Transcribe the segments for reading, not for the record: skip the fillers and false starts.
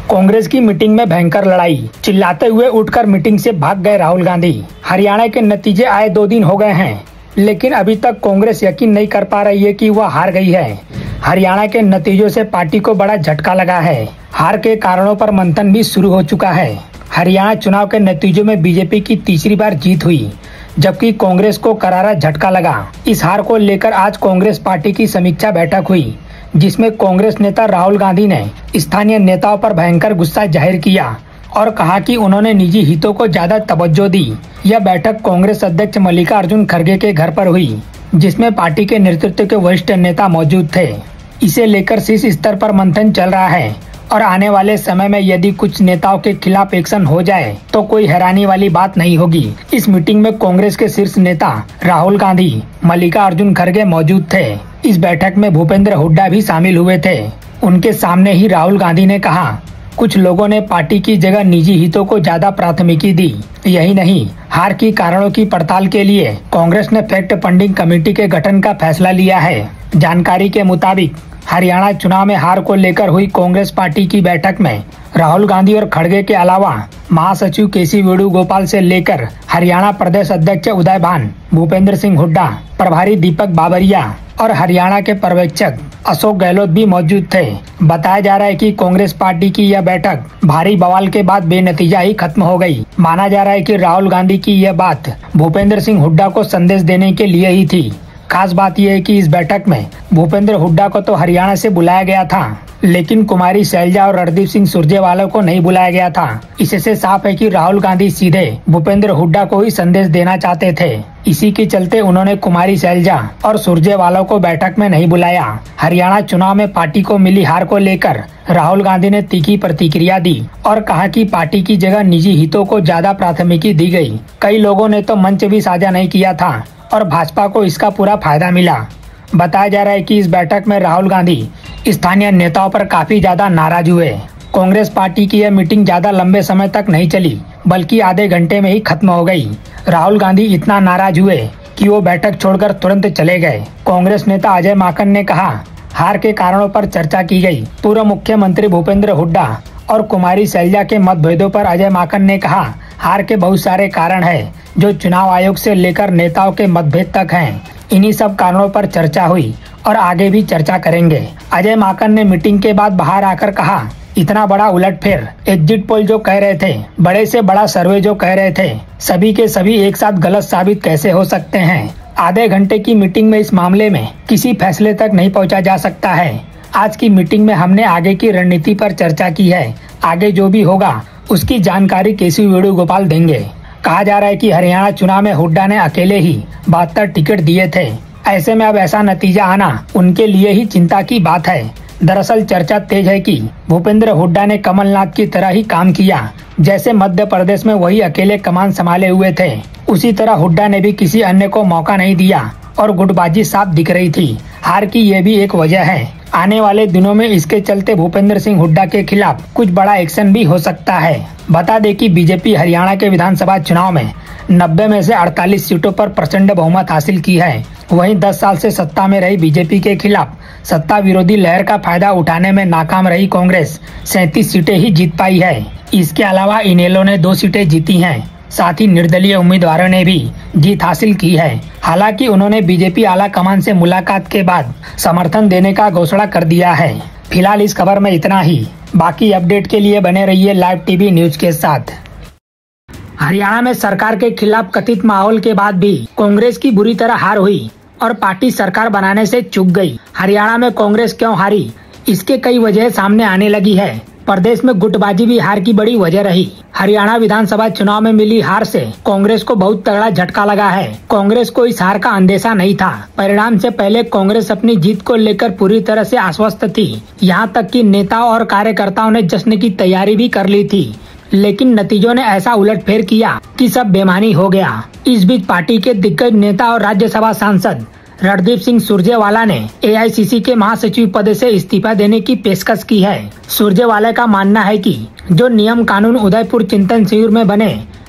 कांग्रेस की मीटिंग में भयंकर लड़ाई, चिल्लाते हुए उठकर मीटिंग से भाग गए राहुल गांधी। हरियाणा के नतीजे आए 2 दिन हो गए हैं, लेकिन अभी तक कांग्रेस यकीन नहीं कर पा रही है कि वह हार गई है। हरियाणा के नतीजों से पार्टी को बड़ा झटका लगा है। हार के कारणों पर मंथन भी शुरू हो चुका है। हरियाणा चुनाव के नतीजों में बीजेपी की तीसरी बार जीत हुई, जबकि कांग्रेस को करारा झटका लगा। इस हार को लेकर आज कांग्रेस पार्टी की समीक्षा बैठक हुई, जिसमें कांग्रेस नेता राहुल गांधी ने स्थानीय नेताओं पर भयंकर गुस्सा जाहिर किया और कहा कि उन्होंने निजी हितों को ज्यादा तवज्जो दी। यह बैठक कांग्रेस अध्यक्ष मल्लिकार्जुन खड़गे के घर पर हुई, जिसमें पार्टी के नेतृत्व के वरिष्ठ नेता मौजूद थे। इसे लेकर शीर्ष स्तर पर मंथन चल रहा है और आने वाले समय में यदि कुछ नेताओं के खिलाफ एक्शन हो जाए तो कोई हैरानी वाली बात नहीं होगी। इस मीटिंग में कांग्रेस के शीर्ष नेता राहुल गांधी, मल्लिकार्जुन खड़गे मौजूद थे। इस बैठक में भूपेंद्र हुड्डा भी शामिल हुए थे। उनके सामने ही राहुल गांधी ने कहा, कुछ लोगों ने पार्टी की जगह निजी हितों को ज्यादा प्राथमिकता दी। यही नहीं, हार की कारणों की पड़ताल के लिए कांग्रेस ने फैक्ट फंडिंग कमेटी के गठन का फैसला लिया है। जानकारी के मुताबिक हरियाणा चुनाव में हार को लेकर हुई कांग्रेस पार्टी की बैठक में राहुल गांधी और खड़गे के अलावा महासचिव केसी वेणुगोपाल से लेकर हरियाणा प्रदेश अध्यक्ष उदय भान, भूपेंद्र सिंह हुड्डा, प्रभारी दीपक बाबरिया और हरियाणा के पर्यवेक्षक अशोक गहलोत भी मौजूद थे। बताया जा रहा है कि कांग्रेस पार्टी की यह बैठक भारी बवाल के बाद बेनतीजा ही खत्म हो गई। माना जा रहा है कि राहुल गांधी की यह बात भूपेंद्र सिंह हुड्डा को संदेश देने के लिए ही थी। खास बात यह है कि इस बैठक में भूपेंद्र हुड्डा को तो हरियाणा से बुलाया गया था, लेकिन कुमारी शैलजा और रणदीप सिंह सुरजेवाला को नहीं बुलाया गया था। इससे साफ है कि राहुल गांधी सीधे भूपेंद्र हुड्डा को ही संदेश देना चाहते थे। इसी के चलते उन्होंने कुमारी शैलजा और सुरजेवाला को बैठक में नहीं बुलाया। हरियाणा चुनाव में पार्टी को मिली हार को लेकर राहुल गांधी ने तीखी प्रतिक्रिया दी और कहा कि पार्टी की जगह निजी हितों को ज्यादा प्राथमिकता दी गई। कई लोगों ने तो मंच भी साझा नहीं किया था और भाजपा को इसका पूरा फायदा मिला। बताया जा रहा है कि इस बैठक में राहुल गांधी स्थानीय नेताओं पर काफी ज्यादा नाराज हुए। कांग्रेस पार्टी की यह मीटिंग ज्यादा लंबे समय तक नहीं चली, बल्कि आधे घंटे में ही खत्म हो गई। राहुल गांधी इतना नाराज हुए कि वो बैठक छोड़कर तुरंत चले गए। कांग्रेस नेता अजय माकन ने कहा, हार के कारणों पर चर्चा की गई। पूर्व मुख्यमंत्री भूपेंद्र हुड्डा और कुमारी शैलजा के मतभेदों पर अजय माकन ने कहा, हार के बहुत सारे कारण हैं, जो चुनाव आयोग से लेकर नेताओं के मतभेद तक हैं। इन्हीं सब कारणों पर चर्चा हुई और आगे भी चर्चा करेंगे। अजय माकन ने मीटिंग के बाद बाहर आकर कहा, इतना बड़ा उलटफेर, एग्जिट पोल जो कह रहे थे, बड़े से बड़ा सर्वे जो कह रहे थे, सभी के सभी एक साथ गलत साबित कैसे हो सकते हैं। आधे घंटे की मीटिंग में इस मामले में किसी फैसले तक नहीं पहुंचा जा सकता है। आज की मीटिंग में हमने आगे की रणनीति पर चर्चा की है। आगे जो भी होगा उसकी जानकारी केसी वेणुगोपाल देंगे। कहा जा रहा है कि हरियाणा चुनाव में हुड्डा ने अकेले ही 72 टिकट दिए थे। ऐसे में अब ऐसा नतीजा आना उनके लिए ही चिंता की बात है। दरअसल चर्चा तेज है कि भूपेंद्र हुड्डा ने कमलनाथ की तरह ही काम किया। जैसे मध्य प्रदेश में वही अकेले कमान संभाले हुए थे, उसी तरह हुड्डा ने भी किसी अन्य को मौका नहीं दिया और गुटबाजी साफ दिख रही थी। हार की ये भी एक वजह है। आने वाले दिनों में इसके चलते भूपेंद्र सिंह हुड्डा के खिलाफ कुछ बड़ा एक्शन भी हो सकता है। बता दें कि बीजेपी हरियाणा के विधानसभा चुनाव में 90 में से 48 सीटों पर प्रचंड बहुमत हासिल की है। वहीं 10 साल से सत्ता में रही बीजेपी के खिलाफ सत्ता विरोधी लहर का फायदा उठाने में नाकाम रही कांग्रेस 37 सीटें ही जीत पाई है। इसके अलावा इनेलो ने 2 सीटें जीती हैं। साथ ही निर्दलीय उम्मीदवारों ने भी जीत हासिल की है। हालांकि उन्होंने बीजेपी आला कमान से मुलाकात के बाद समर्थन देने का घोषणा कर दिया है। फिलहाल इस खबर में इतना ही। बाकी अपडेट के लिए बने रहिए लाइव टीवी न्यूज के साथ। हरियाणा में सरकार के खिलाफ कथित माहौल के बाद भी कांग्रेस की बुरी तरह हार हुई और पार्टी सरकार बनाने से चूक गई। हरियाणा में कांग्रेस क्यों हारी, इसके कई वजह सामने आने लगी है। प्रदेश में गुटबाजी भी हार की बड़ी वजह रही। हरियाणा विधानसभा चुनाव में मिली हार से कांग्रेस को बहुत तगड़ा झटका लगा है। कांग्रेस को इस हार का अंदेशा नहीं था। परिणाम से पहले कांग्रेस अपनी जीत को लेकर पूरी तरह से आश्वस्त थी। यहाँ तक कि नेताओं और कार्यकर्ताओं ने जश्न की तैयारी भी कर ली थी, लेकिन नतीजों ने ऐसा उलटफेर किया कि सब बेमानी हो गया। इस बीच पार्टी के दिग्गज नेता और राज्यसभा सांसद रणदीप सिंह सुरजेवाला ने एआईसीसी के महासचिव पद से इस्तीफा देने की पेशकश की है। सुरजेवाला का मानना है कि जो नियम कानून उदयपुर चिंतन शिविर में बने,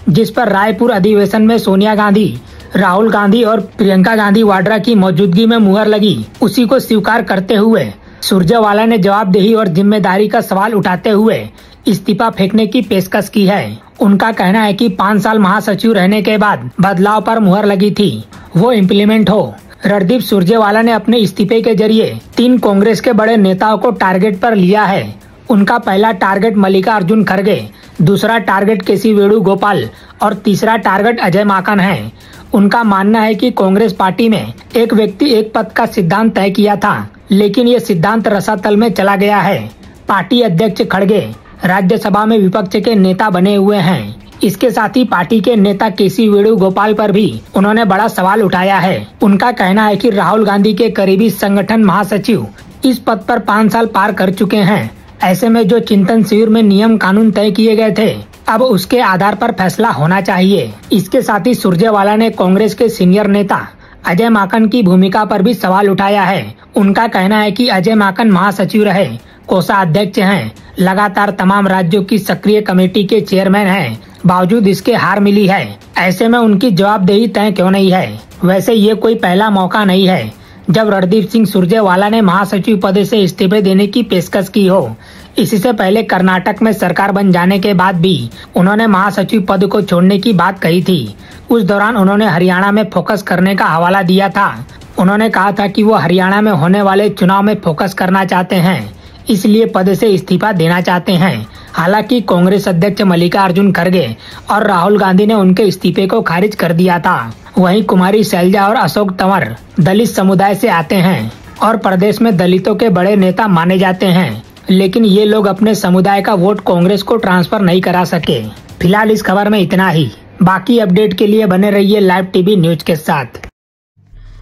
जिस पर रायपुर अधिवेशन में सोनिया गांधी, राहुल गांधी और प्रियंका गांधी वाड्रा की मौजूदगी में मुहर लगी, उसी को स्वीकार करते हुए सुरजेवाला ने जवाबदेही और जिम्मेदारी का सवाल उठाते हुए इस्तीफा फेंकने की पेशकश की है। उनका कहना है कि 5 साल महासचिव रहने के बाद बदलाव पर मुहर लगी थी, वो इम्प्लीमेंट हो। रणदीप सुरजेवाला ने अपने इस्तीफे के जरिए 3 कांग्रेस के बड़े नेताओं को टारगेट पर लिया है। उनका पहला टारगेट मल्लिकार्जुन खड़गे, दूसरा टारगेट केसी वेणुगोपाल और तीसरा टारगेट अजय माकन है। उनका मानना है कि कांग्रेस पार्टी में एक व्यक्ति एक पद का सिद्धांत तय किया था, लेकिन ये सिद्धांत रसातल में चला गया है। पार्टी अध्यक्ष खड़गे राज्यसभा में विपक्ष के नेता बने हुए हैं। इसके साथ ही पार्टी के नेता केसी वेणुगोपाल पर भी उन्होंने बड़ा सवाल उठाया है। उनका कहना है कि राहुल गांधी के करीबी संगठन महासचिव इस पद पर 5 साल पार कर चुके हैं। ऐसे में जो चिंतन शिविर में नियम कानून तय किए गए थे, अब उसके आधार पर फैसला होना चाहिए। इसके साथ ही सुरजेवाला ने कांग्रेस के सीनियर नेता अजय माकन की भूमिका पर भी सवाल उठाया है। उनका कहना है कि अजय माकन महासचिव रहे, कोषाध्यक्ष हैं, लगातार तमाम राज्यों की सक्रिय कमेटी के चेयरमैन हैं, बावजूद इसके हार मिली है। ऐसे में उनकी जवाबदेही तय क्यों नहीं है? वैसे ये कोई पहला मौका नहीं है जब रणदीप सिंह सुरजेवाला ने महासचिव पद से इस्तीफे देने की पेशकश की हो। इससे पहले कर्नाटक में सरकार बन जाने के बाद भी उन्होंने महासचिव पद को छोड़ने की बात कही थी। उस दौरान उन्होंने हरियाणा में फोकस करने का हवाला दिया था। उन्होंने कहा था कि वो हरियाणा में होने वाले चुनाव में फोकस करना चाहते हैं, इसलिए पद से इस्तीफा देना चाहते हैं। हालांकि कांग्रेस अध्यक्ष मल्लिकार्जुन खड़गे और राहुल गांधी ने उनके इस्तीफे को खारिज कर दिया था। वहीं कुमारी शैलजा और अशोक तंवर दलित समुदाय से आते हैं और प्रदेश में दलितों के बड़े नेता माने जाते हैं, लेकिन ये लोग अपने समुदाय का वोट कांग्रेस को ट्रांसफर नहीं करा सके। फिलहाल इस खबर में इतना ही। बाकी अपडेट के लिए बने रहिए लाइव टीवी न्यूज के साथ।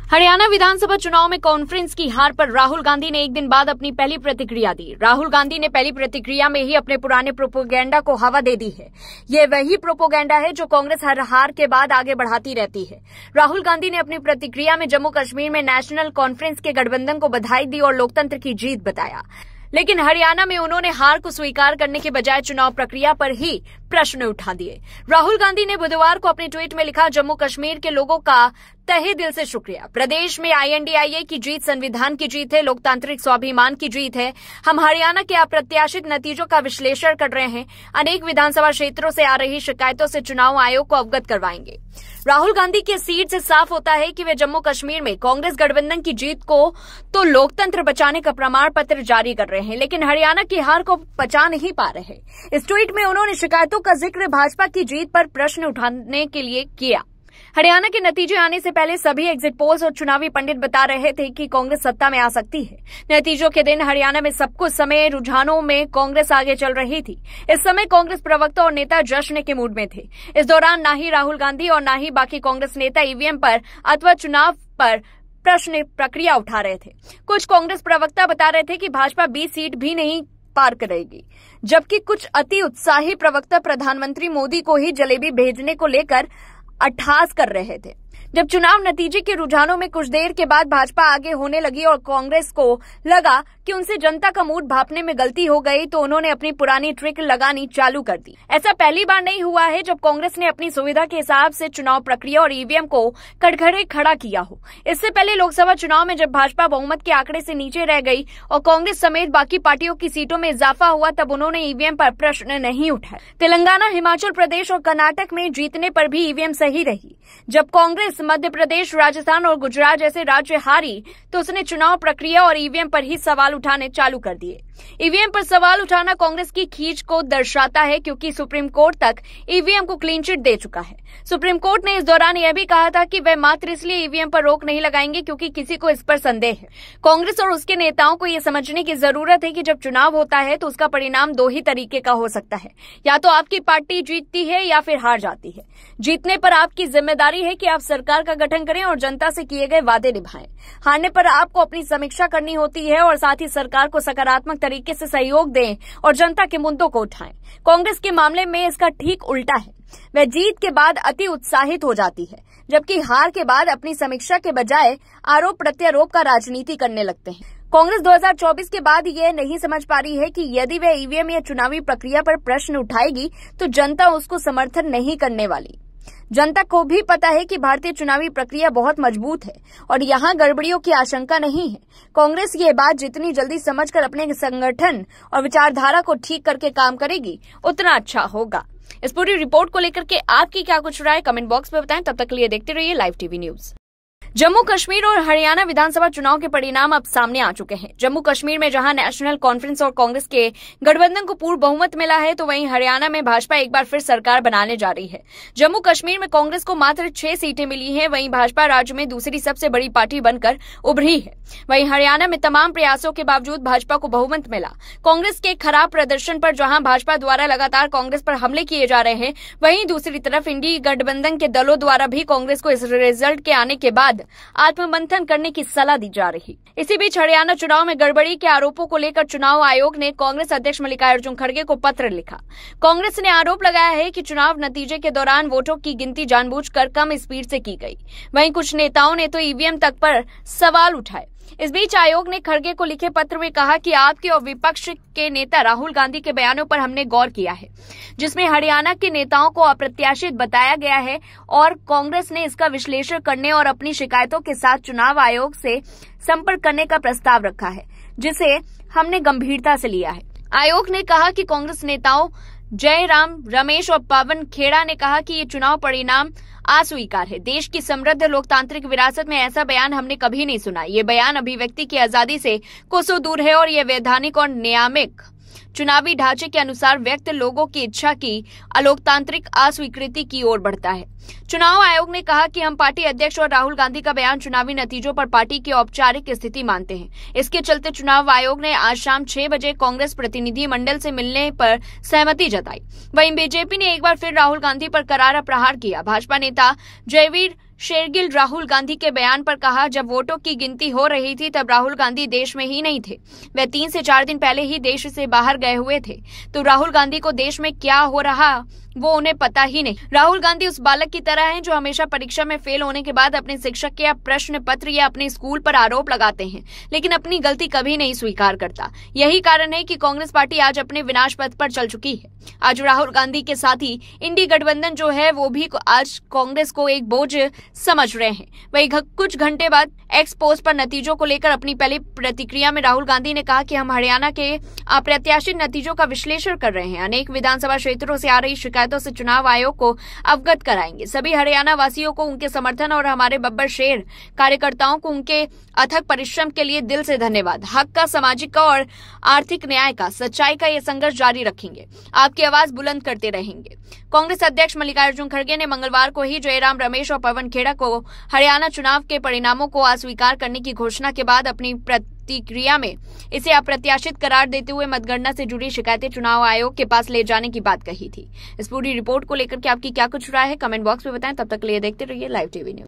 हरियाणा विधानसभा चुनाव में कॉन्फ्रेंस की हार पर राहुल गांधी ने एक दिन बाद अपनी पहली प्रतिक्रिया दी। राहुल गांधी ने पहली प्रतिक्रिया में ही अपने पुराने प्रोपोगेंडा को हवा दे दी है। ये वही प्रोपोगेंडा है जो कांग्रेस हर हार के बाद आगे बढ़ाती रहती है। राहुल गांधी ने अपनी प्रतिक्रिया में जम्मू कश्मीर में नेशनल कॉन्फ्रेंस के गठबंधन को बधाई दी और लोकतंत्र की जीत बताया, लेकिन हरियाणा में उन्होंने हार को स्वीकार करने के बजाय चुनाव प्रक्रिया पर ही प्रश्न उठा दिए। राहुल गांधी ने बुधवार को अपने ट्वीट में लिखा, जम्मू कश्मीर के लोगों का तहे दिल से शुक्रिया। प्रदेश में INDIA की जीत संविधान की जीत है, लोकतांत्रिक स्वाभिमान की जीत है। हम हरियाणा के अप्रत्याशित नतीजों का विश्लेषण कर रहे हैं। अनेक विधानसभा क्षेत्रों से आ रही शिकायतों से चुनाव आयोग को अवगत करवाएंगे। राहुल गांधी के सीट से साफ होता है कि वे जम्मू कश्मीर में कांग्रेस गठबंधन की जीत को तो लोकतंत्र बचाने का प्रमाण पत्र जारी कर रहे हैं, लेकिन हरियाणा की हार को पचा नहीं पा रहे। इस ट्वीट में उन्होंने शिकायतों का जिक्र भाजपा की जीत पर प्रश्न उठाने के लिए किया। हरियाणा के नतीजे आने से पहले सभी एग्जिट पोल्स और चुनावी पंडित बता रहे थे कि कांग्रेस सत्ता में आ सकती है। नतीजों के दिन हरियाणा में सब कुछ समय रुझानों में कांग्रेस आगे चल रही थी। इस समय कांग्रेस प्रवक्ता और नेता जश्न के मूड में थे। इस दौरान न ही राहुल गांधी और न ही बाकी कांग्रेस नेता ईवीएम पर अथवा चुनाव पर प्रश्न प्रक्रिया उठा रहे थे। कुछ कांग्रेस प्रवक्ता बता रहे थे कि भाजपा 20 सीट भी नहीं पार करेगी, जबकि कुछ अति उत्साही प्रवक्ता प्रधानमंत्री मोदी को ही जलेबी भेजने को लेकर अट्ठास कर रहे थे। जब चुनाव नतीजे के रुझानों में कुछ देर के बाद भाजपा आगे होने लगी और कांग्रेस को लगा कि उनसे जनता का मूड भांपने में गलती हो गई, तो उन्होंने अपनी पुरानी ट्रिक लगानी चालू कर दी। ऐसा पहली बार नहीं हुआ है जब कांग्रेस ने अपनी सुविधा के हिसाब से चुनाव प्रक्रिया और ईवीएम को कटघरे खड़ा किया हो। इससे पहले लोकसभा चुनाव में जब भाजपा बहुमत के आंकड़े से नीचे रह गई और कांग्रेस समेत बाकी पार्टियों की सीटों में इजाफा हुआ, तब उन्होंने ईवीएम पर प्रश्न नहीं उठाए। तेलंगाना, हिमाचल प्रदेश और कर्नाटक में जीतने पर भी ईवीएम सही रही। जब कांग्रेस मध्य प्रदेश, राजस्थान और गुजरात जैसे राज्य हारी, तो उसने चुनाव प्रक्रिया और ईवीएम पर ही सवाल उठाने चालू कर दिए। ईवीएम पर सवाल उठाना कांग्रेस की खींच को दर्शाता है, क्योंकि सुप्रीम कोर्ट तक ईवीएम को क्लीन चिट दे चुका है। सुप्रीम कोर्ट ने इस दौरान यह भी कहा था कि वह मात्र इसलिए ईवीएम पर रोक नहीं लगाएंगे क्योंकि किसी को इस पर संदेह है। कांग्रेस और उसके नेताओं को यह समझने की जरूरत है कि जब चुनाव होता है तो उसका परिणाम 2 ही तरीके का हो सकता है, या तो आपकी पार्टी जीतती है या फिर हार जाती है। जीतने पर आपकी जिम्मेदारी है कि आप सरकार का गठन करें और जनता से किए गए वादे निभाएं। हारने पर आपको अपनी समीक्षा करनी होती है और साथ ही सरकार को सकारात्मक तरीके से सहयोग दें और जनता के मुद्दों को उठाएं। कांग्रेस के मामले में इसका ठीक उल्टा है। वह जीत के बाद अति उत्साहित हो जाती है, जबकि हार के बाद अपनी समीक्षा के बजाय आरोप प्रत्यारोप का राजनीति करने लगते हैं। कांग्रेस 2024 के बाद यह नहीं समझ पा रही है कि यदि वह ईवीएम या चुनावी प्रक्रिया पर प्रश्न उठाएगी तो जनता उसको समर्थन नहीं करने वाली। जनता को भी पता है कि भारतीय चुनावी प्रक्रिया बहुत मजबूत है और यहाँ गड़बड़ियों की आशंका नहीं है। कांग्रेस ये बात जितनी जल्दी समझकर अपने संगठन और विचारधारा को ठीक करके काम करेगी उतना अच्छा होगा। इस पूरी रिपोर्ट को लेकर के आपकी क्या कुछ राय कमेंट बॉक्स में बताएं। तब तक के लिए देखते रहिए live TV news. Jammu Kashmir और हरियाणा विधानसभा चुनाव के परिणाम अब सामने आ चुके हैं। जम्मू कश्मीर में जहां नेशनल कॉन्फ्रेंस और कांग्रेस के गठबंधन को पूर्ण बहुमत मिला है, तो वहीं हरियाणा में भाजपा एक बार फिर सरकार बनाने जा रही है। जम्मू कश्मीर में कांग्रेस को मात्र 6 सीटें मिली हैं, वहीं भाजपा राज्य में दूसरी सबसे बड़ी पार्टी बनकर उभरी है। वहीं हरियाणा में तमाम प्रयासों के बावजूद भाजपा को बहुमत मिला। कांग्रेस के खराब प्रदर्शन पर जहां भाजपा द्वारा लगातार कांग्रेस पर हमले किए जा रहे हैं, वहीं दूसरी तरफ इंडी गठबंधन के दलों द्वारा भी कांग्रेस को इस रिजल्ट के आने के बाद आत्ममंथन करने की सलाह दी जा रही। इसी बीच हरियाणा चुनाव में गड़बड़ी के आरोपों को लेकर चुनाव आयोग ने कांग्रेस अध्यक्ष मल्लिकार्जुन खड़गे को पत्र लिखा। कांग्रेस ने आरोप लगाया है कि चुनाव नतीजे के दौरान वोटों की गिनती जानबूझकर कम स्पीड से की गई। वहीं कुछ नेताओं ने तो ईवीएम तक पर सवाल उठाए। इस बीच आयोग ने खड़गे को लिखे पत्र में कहा कि आपके और विपक्ष के नेता राहुल गांधी के बयानों पर हमने गौर किया है, जिसमें हरियाणा के नेताओं को अप्रत्याशित बताया गया है और कांग्रेस ने इसका विश्लेषण करने और अपनी शिकायतों के साथ चुनाव आयोग से संपर्क करने का प्रस्ताव रखा है, जिसे हमने गंभीरता से लिया है। आयोग ने कहा कि कांग्रेस नेताओं जयराम रमेश और पवन खेड़ा ने कहा कि ये चुनाव परिणाम अस्वीकार है। देश की समृद्ध लोकतांत्रिक विरासत में ऐसा बयान हमने कभी नहीं सुना। ये बयान अभिव्यक्ति की आजादी से कोसों दूर है और ये वैधानिक और नियामक चुनावी ढांचे के अनुसार व्यक्त लोगों की इच्छा की अलोकतांत्रिक अस्वीकृति की ओर बढ़ता है। चुनाव आयोग ने कहा कि हम पार्टी अध्यक्ष और राहुल गांधी का बयान चुनावी नतीजों पर पार्टी की औपचारिक स्थिति मानते हैं। इसके चलते चुनाव आयोग ने आज शाम 6 बजे कांग्रेस प्रतिनिधि मंडल से मिलने पर सहमति जताई। वहीं बीजेपी ने एक बार फिर राहुल गांधी पर करारा प्रहार किया। भाजपा नेता जयवीर शेरगिल राहुल गांधी के बयान पर कहा, जब वोटों की गिनती हो रही थी तब राहुल गांधी देश में ही नहीं थे। वे 3 से 4 दिन पहले ही देश से बाहर गए हुए थे, तो राहुल गांधी को देश में क्या हो रहा वो उन्हें पता ही नहीं। राहुल गांधी उस बालक की तरह हैं जो हमेशा परीक्षा में फेल होने के बाद अपने शिक्षक या प्रश्न पत्र या अपने स्कूल पर आरोप लगाते हैं, लेकिन अपनी गलती कभी नहीं स्वीकार करता। यही कारण है कि कांग्रेस पार्टी आज अपने विनाश पथ पर चल चुकी है। आज राहुल गांधी के साथ ही इंडी गठबंधन जो है वो भी आज कांग्रेस को एक बोझ समझ रहे हैं। वही कुछ घंटे बाद एक्स पोस्ट पर नतीजों को लेकर अपनी पहली प्रतिक्रिया में राहुल गांधी ने कहा कि हम हरियाणा के अप्रत्याशित नतीजों का विश्लेषण कर रहे हैं। अनेक विधानसभा क्षेत्रों से आ रही शिकायतों से चुनाव आयोग को अवगत कराएंगे। सभी हरियाणा वासियों को उनके समर्थन और हमारे बब्बर शेर कार्यकर्ताओं को उनके अथक परिश्रम के लिए दिल से धन्यवाद। हक का, सामाजिक का और आर्थिक न्याय का, सच्चाई का ये संघर्ष जारी रखेंगे। आपकी आवाज बुलंद करते रहेंगे। कांग्रेस अध्यक्ष मल्लिकार्जुन खड़गे ने मंगलवार को ही जयराम रमेश और पवन खेड़ा को हरियाणा चुनाव के परिणामों को अस्वीकार करने की घोषणा के बाद अपनी प्रतिक्रिया में इसे अप्रत्याशित करार देते हुए मतगणना से जुड़ी शिकायतें चुनाव आयोग के पास ले जाने की बात कही थी। इस पूरी रिपोर्ट को लेकर के आपकी क्या कुछ राय है कमेंट बॉक्स में बताएं। तब तक के लिए देखते रहिए लाइव टीवी न्यूज।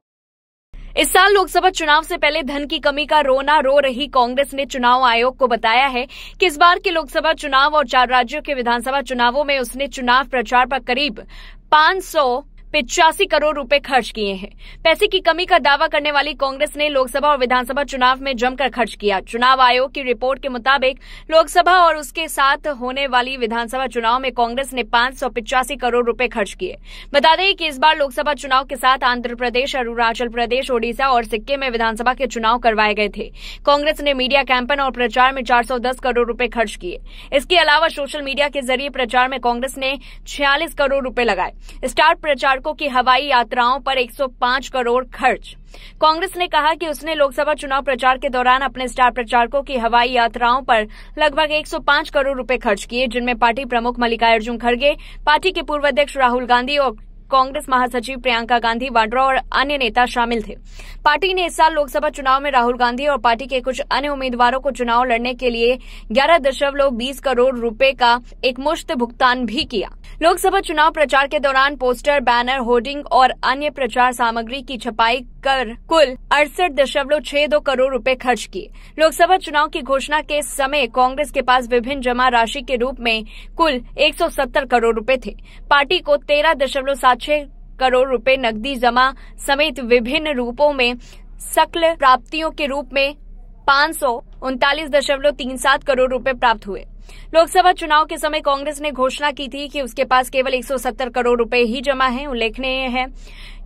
इस साल लोकसभा चुनाव से पहले धन की कमी का रोना रो रही कांग्रेस ने चुनाव आयोग को बताया है कि इस बार के लोकसभा चुनाव और 4 राज्यों के विधानसभा चुनावों में उसने चुनाव प्रचार पर करीब 585 करोड़ रुपए खर्च किए हैं। पैसे की कमी का दावा करने वाली कांग्रेस ने लोकसभा और विधानसभा चुनाव में जमकर खर्च किया। चुनाव आयोग की रिपोर्ट के मुताबिक लोकसभा और उसके साथ होने वाली विधानसभा चुनाव में कांग्रेस ने 585 करोड़ रुपए खर्च किए। बता दें कि इस बार लोकसभा चुनाव के साथ आंध्र प्रदेश, अरुणाचल प्रदेश, ओडिशा और सिक्किम में विधानसभा के चुनाव करवाए गए थे। कांग्रेस ने मीडिया कैंपेन और प्रचार में 410 करोड़ रुपए खर्च किए। इसके अलावा सोशल मीडिया के जरिए प्रचार में कांग्रेस ने 46 करोड़ रुपए लगाए। स्टार प्रचारकों की हवाई यात्राओं पर 105 करोड़ खर्च। कांग्रेस ने कहा कि उसने लोकसभा चुनाव प्रचार के दौरान अपने स्टार प्रचारकों की हवाई यात्राओं पर लगभग 105 करोड़ रुपए खर्च किए, जिनमें पार्टी प्रमुख मल्लिकार्जुन खड़गे, पार्टी के पूर्व अध्यक्ष राहुल गांधी और कांग्रेस महासचिव प्रियंका गांधी वाड्रा और अन्य नेता शामिल थे। पार्टी ने इस साल लोकसभा चुनाव में राहुल गांधी और पार्टी के कुछ अन्य उम्मीदवारों को चुनाव लड़ने के लिए 11.20 करोड़ रुपए का एक मुश्त भुगतान भी किया। लोकसभा चुनाव प्रचार के दौरान पोस्टर, बैनर, होर्डिंग और अन्य प्रचार सामग्री की छपाई कर कुल 68.62 करोड़ रुपए खर्च किए। लोकसभा चुनाव की घोषणा के समय कांग्रेस के पास विभिन्न जमा राशि के रूप में कुल 170 करोड़ रुपए थे। पार्टी को 13.76 करोड़ रुपए नकदी जमा समेत विभिन्न रूपों में सकल प्राप्तियों के रूप में 539.37 करोड़ रुपए प्राप्त हुए। लोकसभा चुनाव के समय कांग्रेस ने घोषणा की थी कि उसके पास केवल 170 करोड़ रुपए ही जमा हैं। उल्लेखनीय है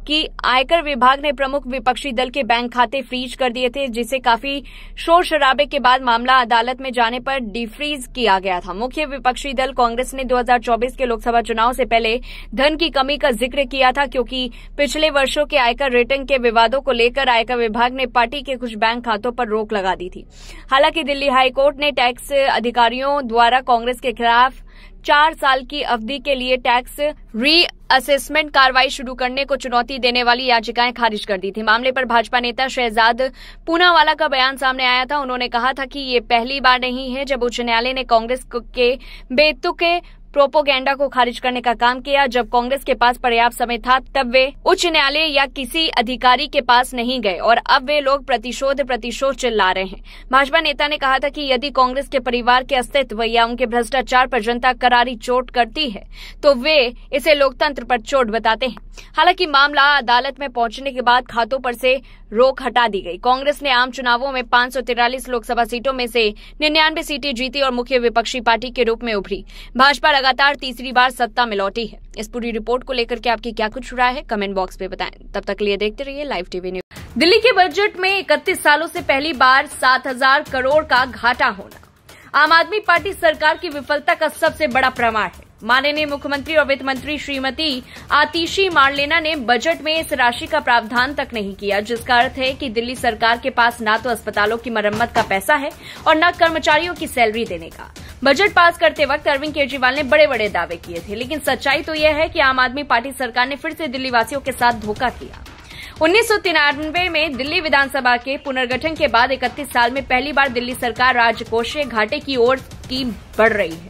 कि आयकर विभाग ने प्रमुख विपक्षी दल के बैंक खाते फ्रीज कर दिए थे, जिसे काफी शोर शराबे के बाद मामला अदालत में जाने पर डिफ्रीज किया गया था। मुख्य विपक्षी दल कांग्रेस ने 2024 के लोकसभा चुनाव से पहले धन की कमी का जिक्र किया था, क्योंकि पिछले वर्षों के आयकर रिटर्न के विवादों को लेकर आयकर विभाग ने पार्टी के कुछ बैंक खातों पर रोक लगा दी थी। हालांकि दिल्ली हाईकोर्ट ने टैक्स अधिकारियों द्वारा कांग्रेस के खिलाफ 4 साल की अवधि के लिए टैक्स रीअसेसमेंट कार्रवाई शुरू करने को चुनौती देने वाली याचिकाएं खारिज कर दी थी। मामले पर भाजपा नेता शहजाद पूनावाला का बयान सामने आया था। उन्होंने कहा था कि ये पहली बार नहीं है जब उच्च न्यायालय ने कांग्रेस के बेतुके प्रोपोगेंडा को खारिज करने का काम किया। जब कांग्रेस के पास पर्याप्त समय था तब वे उच्च न्यायालय या किसी अधिकारी के पास नहीं गए और अब वे लोग प्रतिशोध चिल्ला रहे हैं। भाजपा नेता ने कहा था कि यदि कांग्रेस के परिवार के अस्तित्व या उनके भ्रष्टाचार पर जनता करारी चोट करती है तो वे इसे लोकतंत्र पर चोट बताते हैं। हालांकि मामला अदालत में पहुंचने के बाद खातों पर से रोक हटा दी गई। कांग्रेस ने आम चुनावों में 543 लोकसभा सीटों में से 99 सीटें जीती और मुख्य विपक्षी पार्टी के रूप में उभरी। भाजपा लगातार तीसरी बार सत्ता में लौटी है। इस पूरी रिपोर्ट को लेकर के आपकी क्या कुछ राय है, कमेंट बॉक्स में बताएं। तब तक के लिए देखते रहिए लाइव टीवी न्यूज। दिल्ली के बजट में 31 सालों से पहली बार 7,000 करोड़ का घाटा होना आम आदमी पार्टी सरकार की विफलता का सबसे बड़ा प्रमाण है। माननीय मुख्यमंत्री और वित्त मंत्री श्रीमती आतिशी मार्लेना ने बजट में इस राशि का प्रावधान तक नहीं किया, जिसका अर्थ है कि दिल्ली सरकार के पास न तो अस्पतालों की मरम्मत का पैसा है और न कर्मचारियों की सैलरी देने का। बजट पास करते वक्त अरविंद केजरीवाल ने बड़े बड़े दावे किए थे, लेकिन सच्चाई तो यह है कि आम आदमी पार्टी सरकार ने फिर से दिल्ली वासियों के साथ धोखा किया। 1993 में दिल्ली विधानसभा के पुनर्गठन के बाद 31 साल में पहली बार दिल्ली सरकार राजकोषीय घाटे की ओर की बढ़ रही है।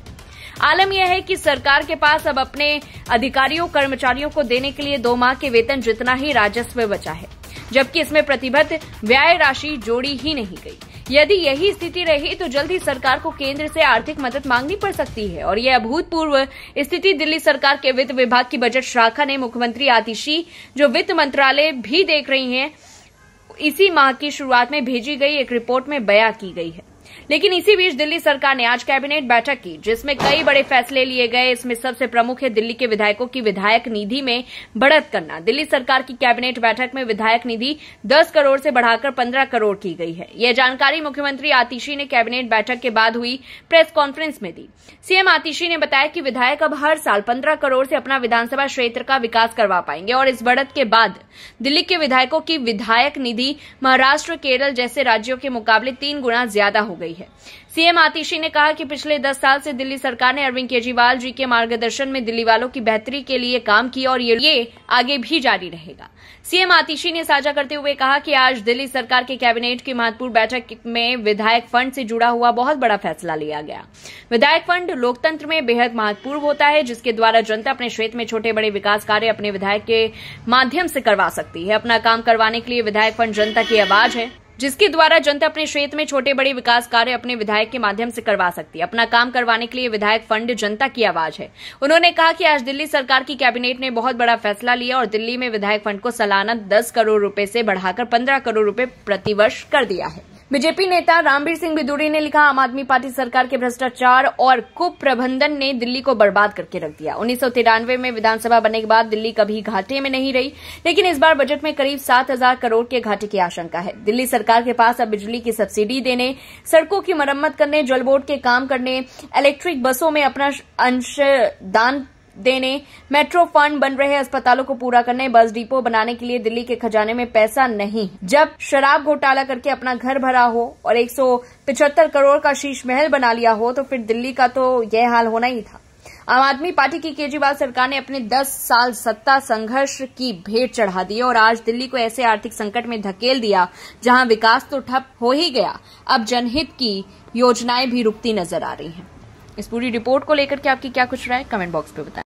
आलम यह है कि सरकार के पास अब अपने अधिकारियों कर्मचारियों को देने के लिए 2 माह के वेतन जितना ही राजस्व बचा है, जबकि इसमें प्रतिबद्ध व्यय राशि जोड़ी ही नहीं गई। यदि यही स्थिति रही तो जल्द ही सरकार को केंद्र से आर्थिक मदद मांगनी पड़ सकती है और यह अभूतपूर्व स्थिति दिल्ली सरकार के वित्त विभाग की बजट शाखा ने मुख्यमंत्री आतिशी, जो वित्त मंत्रालय भी देख रही हैं, इसी माह की शुरुआत में भेजी गई एक रिपोर्ट में बयां की गई है। लेकिन इसी बीच दिल्ली सरकार ने आज कैबिनेट बैठक की, जिसमें कई बड़े फैसले लिए गए। इसमें सबसे प्रमुख है दिल्ली के विधायकों की विधायक निधि में बढ़त करना। दिल्ली सरकार की कैबिनेट बैठक में विधायक निधि 10 करोड़ से बढ़ाकर 15 करोड़ की गई है। यह जानकारी मुख्यमंत्री आतिशी ने कैबिनेट बैठक के बाद हुई प्रेस कॉन्फ्रेंस में दी। सीएम आतिशी ने बताया कि विधायक अब हर साल 15 करोड़ से अपना विधानसभा क्षेत्र का विकास करवा पाएंगे और इस बढ़त के बाद दिल्ली के विधायकों की विधायक निधि महाराष्ट्र, केरल जैसे राज्यों के मुकाबले 3 गुना ज्यादा हो गई है। सीएम आतिशी ने कहा कि पिछले 10 साल से दिल्ली सरकार ने अरविंद केजरीवाल जी के मार्गदर्शन में दिल्ली वालों की बेहतरी के लिए काम किया और ये आगे भी जारी रहेगा। सीएम आतिशी ने साझा करते हुए कहा कि आज दिल्ली सरकार के कैबिनेट की महत्वपूर्ण बैठक में विधायक फंड से जुड़ा हुआ बहुत बड़ा फैसला लिया गया। विधायक फंड लोकतंत्र में बेहद महत्वपूर्ण होता है, जिसके द्वारा जनता अपने क्षेत्र में छोटे बड़े विकास कार्य अपने विधायक के माध्यम से करवा सकती है। अपना काम करवाने के लिए विधायक फंड जनता की आवाज है, जिसके द्वारा जनता अपने क्षेत्र में छोटे बड़े विकास कार्य अपने विधायक के माध्यम से करवा सकती है। अपना काम करवाने के लिए विधायक फंड जनता की आवाज है। उन्होंने कहा कि आज दिल्ली सरकार की कैबिनेट ने बहुत बड़ा फैसला लिया और दिल्ली में विधायक फंड को सालाना 10 करोड़ रुपए से बढ़ाकर 15 करोड़ रुपए प्रतिवर्ष कर दिया है। बीजेपी नेता रामबीर सिंह बिदूरी ने लिखा, आम आदमी पार्टी सरकार के भ्रष्टाचार और कुप्रबंधन ने दिल्ली को बर्बाद करके रख दिया। 1993 में विधानसभा बनने के बाद दिल्ली कभी घाटे में नहीं रही, लेकिन इस बार बजट में करीब 7,000 करोड़ के घाटे की आशंका है। दिल्ली सरकार के पास अब बिजली की सब्सिडी देने, सड़कों की मरम्मत करने, जल बोर्ड के काम करने, इलेक्ट्रिक बसों में अपना अंशदान देने, मेट्रो फंड बन रहे अस्पतालों को पूरा करने, बस डिपो बनाने के लिए दिल्ली के खजाने में पैसा नहीं। जब शराब घोटाला करके अपना घर भरा हो और 175 करोड़ का शीश महल बना लिया हो तो फिर दिल्ली का तो यह हाल होना ही था। आम आदमी पार्टी की केजरीवाल सरकार ने अपने 10 साल सत्ता संघर्ष की भेंट चढ़ा दी और आज दिल्ली को ऐसे आर्थिक संकट में धकेल दिया जहां विकास तो ठप हो ही गया, अब जनहित की योजनाएं भी रुकती नजर आ रही हैं। इस पूरी रिपोर्ट को लेकर के आपकी क्या कुछ राय, कमेंट बॉक्स पे बताएं।